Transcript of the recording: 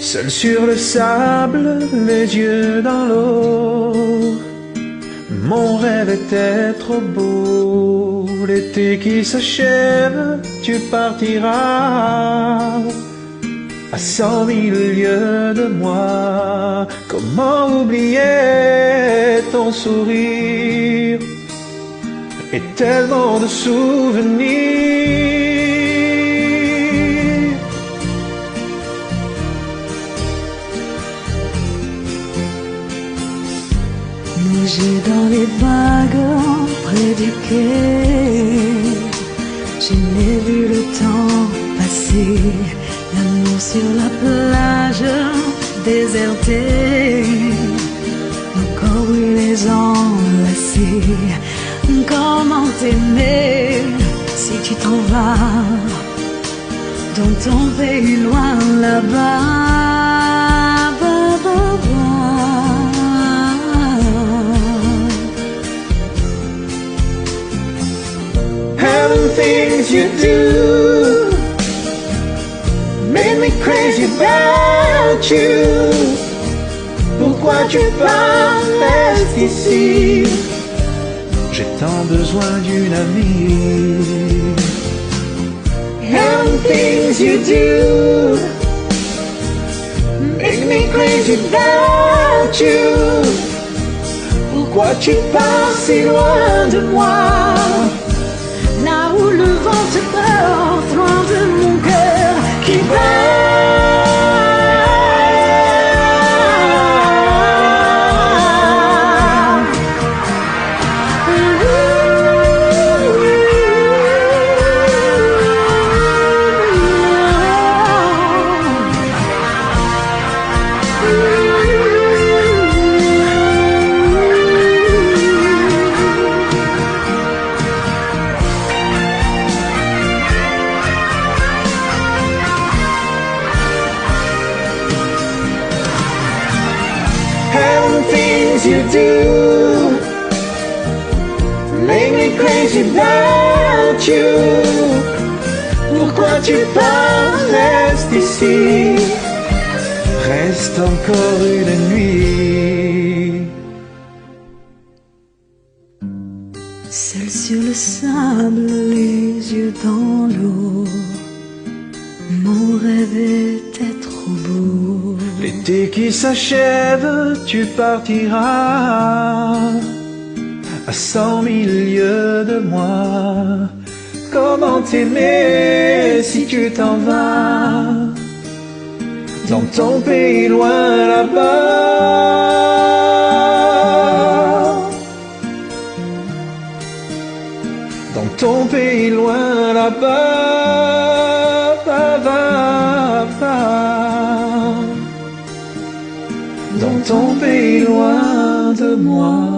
Seul sur le sable, les yeux dans l'eau, mon rêve était trop beau. L'été qui s'achève, tu partiras à 100 000 lieues de moi. Comment oublier ton sourire et tellement de souvenirs. Nager dans les vagues près du quai, je n'ai vu le temps passer. L'amour sur la plage désertée, nos corps brûlés enlacés. Comment t'aimer si tu t'en vas dans ton pays loin là-bas. And the things you do make me crazy about you. Pourquoi tu pars, reste ici. J'ai tant besoin d'une amie. And the things you do make me crazy about you. Pourquoi tu pars si loin de moi? Là où le vent te porte, loin de mon cœur qui bat. You do make me crazy about you. Pourquoi tu pars, reste ici. Reste encore une nuit. Seul sur le sable, les yeux dans l'eau, mon rêve était trop beau. L'été qui s'achève, tu partiras à 100 000 lieues de moi. Comment t'aimer si tu t'en vas dans ton pays loin là-bas. Dans ton pays loin là-bas, dans ton pays loin de moi.